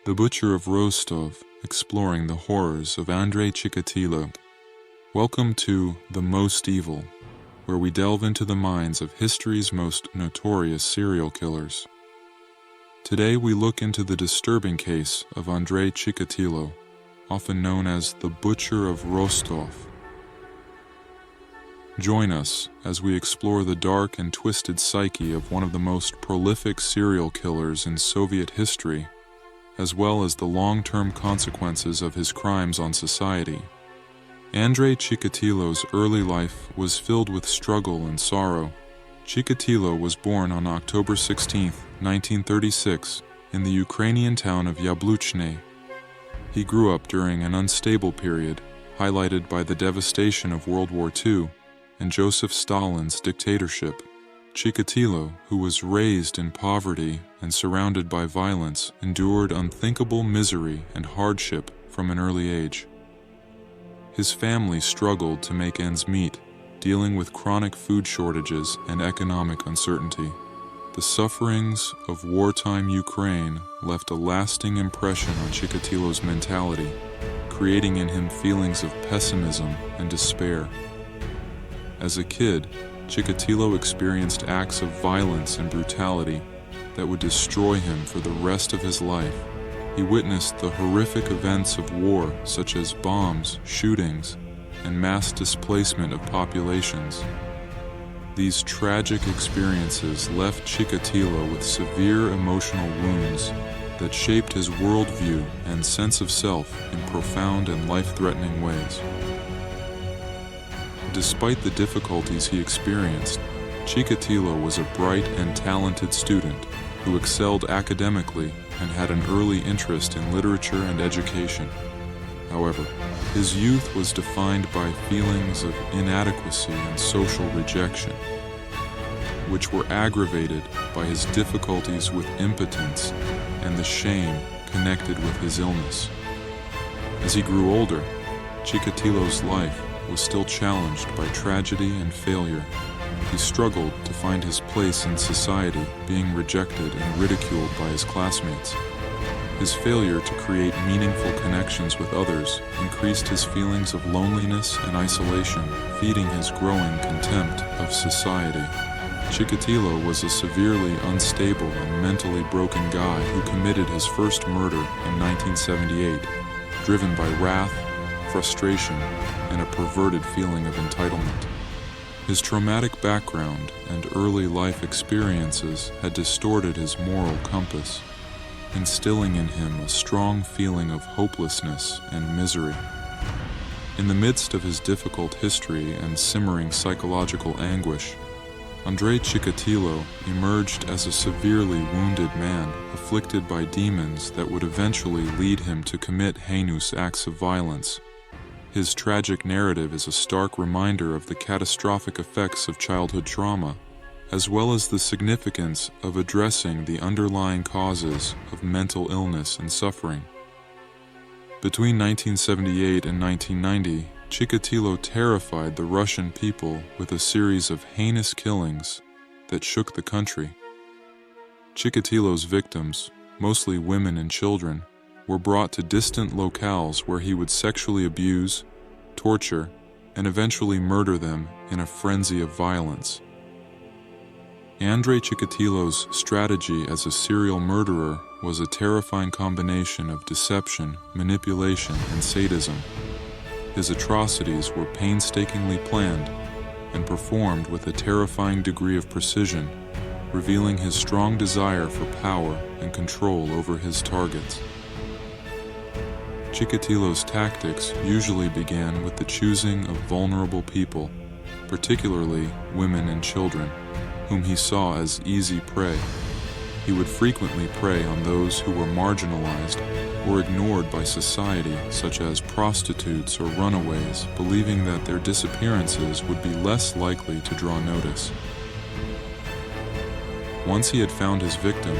The Butcher of Rostov, exploring the horrors of Andrei Chikatilo. Welcome to The Most Evil, where we delve into the minds of history's most notorious serial killers. Today we look into the disturbing case of Andrei Chikatilo, often known as the Butcher of Rostov. Join us as we explore the dark and twisted psyche of one of the most prolific serial killers in Soviet history, as well as the long-term consequences of his crimes on society. Andrei Chikatilo's early life was filled with struggle and sorrow. Chikatilo was born on October 16, 1936, in the Ukrainian town of Yabluchne. He grew up during an unstable period, highlighted by the devastation of World War II and Joseph Stalin's dictatorship. Chikatilo, who was raised in poverty and surrounded by violence, endured unthinkable misery and hardship from an early age. His family struggled to make ends meet, dealing with chronic food shortages and economic uncertainty. The sufferings of wartime Ukraine left a lasting impression on Chikatilo's mentality, creating in him feelings of pessimism and despair. As a kid, Chikatilo experienced acts of violence and brutality that would destroy him for the rest of his life. He witnessed the horrific events of war, such as bombs, shootings, and mass displacement of populations. These tragic experiences left Chikatilo with severe emotional wounds that shaped his worldview and sense of self in profound and life-threatening ways. Despite the difficulties he experienced, Chikatilo was a bright and talented student who excelled academically and had an early interest in literature and education. However, his youth was defined by feelings of inadequacy and social rejection, which were aggravated by his difficulties with impotence and the shame connected with his illness. As he grew older, Chikatilo's life was still challenged by tragedy and failure. He struggled to find his place in society, being rejected and ridiculed by his classmates. His failure to create meaningful connections with others increased his feelings of loneliness and isolation, feeding his growing contempt of society. Chikatilo was a severely unstable and mentally broken guy who committed his first murder in 1978, driven by wrath, frustration, and a perverted feeling of entitlement. His traumatic background and early life experiences had distorted his moral compass, instilling in him a strong feeling of hopelessness and misery. In the midst of his difficult history and simmering psychological anguish, Andrei Chikatilo emerged as a severely wounded man, afflicted by demons that would eventually lead him to commit heinous acts of violence. His tragic narrative is a stark reminder of the catastrophic effects of childhood trauma, as well as the significance of addressing the underlying causes of mental illness and suffering. Between 1978 and 1990, Chikatilo terrified the Russian people with a series of heinous killings that shook the country. Chikatilo's victims, mostly women and children, were brought to distant locales where he would sexually abuse, torture, and eventually murder them in a frenzy of violence. Andrei Chikatilo's strategy as a serial murderer was a terrifying combination of deception, manipulation, and sadism. His atrocities were painstakingly planned and performed with a terrifying degree of precision, revealing his strong desire for power and control over his targets. Chikatilo's tactics usually began with the choosing of vulnerable people, particularly women and children, whom he saw as easy prey. He would frequently prey on those who were marginalized or ignored by society, such as prostitutes or runaways, believing that their disappearances would be less likely to draw notice. Once he had found his victim,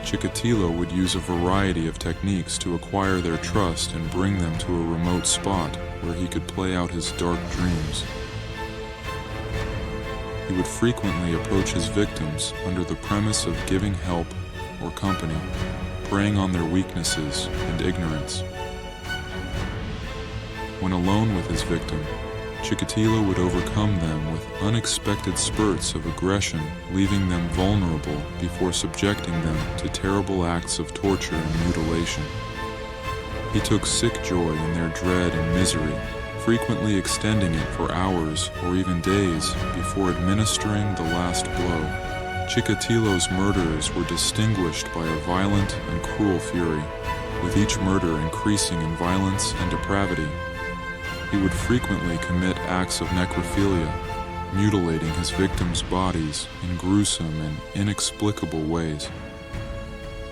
Chikatilo would use a variety of techniques to acquire their trust and bring them to a remote spot where he could play out his dark dreams. He would frequently approach his victims under the premise of giving help or company, preying on their weaknesses and ignorance. When alone with his victim, Chikatilo would overcome them with unexpected spurts of aggression, leaving them vulnerable before subjecting them to terrible acts of torture and mutilation. He took sick joy in their dread and misery, frequently extending it for hours or even days before administering the last blow. Chikatilo's murderers were distinguished by a violent and cruel fury, with each murder increasing in violence and depravity. He would frequently commit acts of necrophilia, mutilating his victims' bodies in gruesome and inexplicable ways.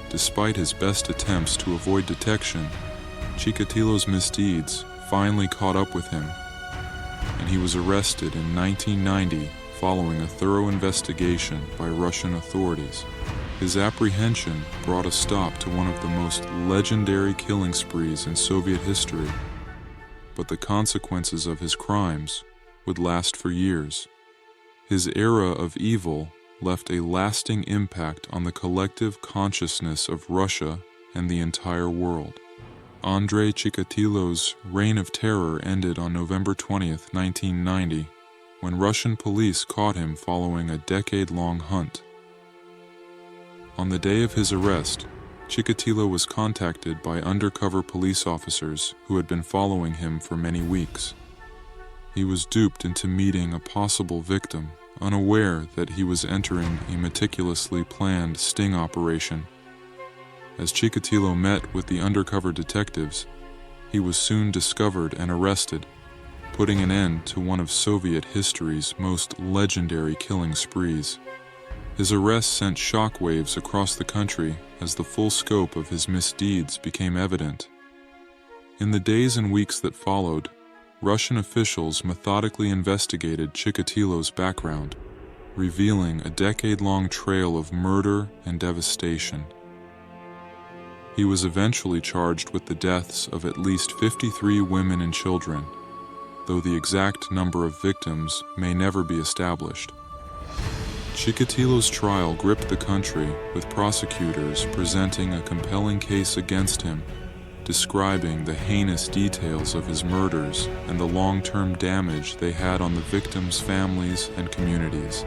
Despite his best attempts to avoid detection, Chikatilo's misdeeds finally caught up with him, and he was arrested in 1990 following a thorough investigation by Russian authorities. His apprehension brought a stop to one of the most legendary killing sprees in Soviet history, but the consequences of his crimes would last for years. His era of evil left a lasting impact on the collective consciousness of Russia and the entire world. Andrei Chikatilo's reign of terror ended on November 20th, 1990, when Russian police caught him following a decade-long hunt. On the day of his arrest, Chikatilo was contacted by undercover police officers who had been following him for many weeks. He was duped into meeting a possible victim, unaware that he was entering a meticulously planned sting operation. As Chikatilo met with the undercover detectives, he was soon discovered and arrested, putting an end to one of Soviet history's most legendary killing sprees. His arrest sent shockwaves across the country as the full scope of his misdeeds became evident. In the days and weeks that followed, Russian officials methodically investigated Chikatilo's background, revealing a decade-long trail of murder and devastation. He was eventually charged with the deaths of at least 53 women and children, though the exact number of victims may never be established. Chikatilo's trial gripped the country, with prosecutors presenting a compelling case against him, describing the heinous details of his murders and the long-term damage they had on the victims' families and communities.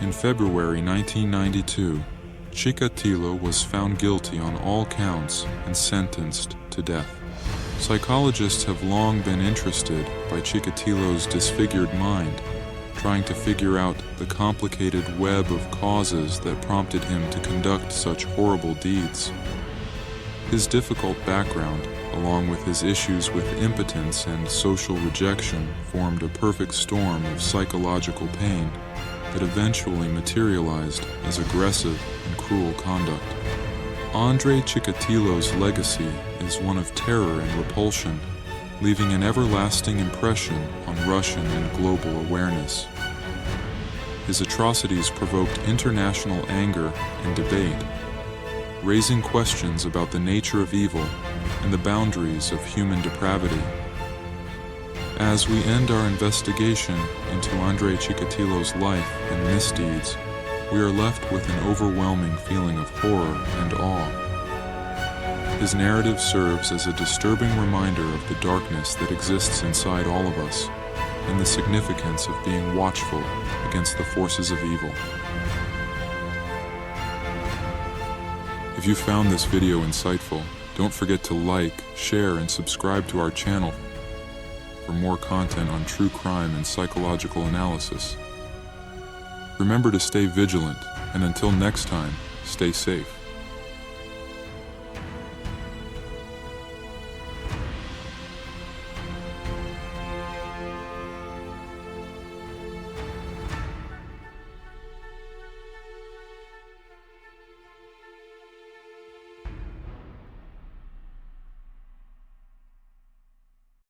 In February 1992, Chikatilo was found guilty on all counts and sentenced to death. Psychologists have long been interested by Chikatilo's disfigured mind, trying to figure out the complicated web of causes that prompted him to conduct such horrible deeds. His difficult background, along with his issues with impotence and social rejection, formed a perfect storm of psychological pain that eventually materialized as aggressive and cruel conduct. Andrei Chikatilo's legacy is one of terror and repulsion, leaving an everlasting impression on Russian and global awareness. His atrocities provoked international anger and debate, raising questions about the nature of evil and the boundaries of human depravity. As we end our investigation into Andrei Chikatilo's life and misdeeds, we are left with an overwhelming feeling of horror and awe. His narrative serves as a disturbing reminder of the darkness that exists inside all of us and the significance of being watchful against the forces of evil. If you found this video insightful, don't forget to like, share, and subscribe to our channel for more content on true crime and psychological analysis. Remember to stay vigilant, and until next time, stay safe.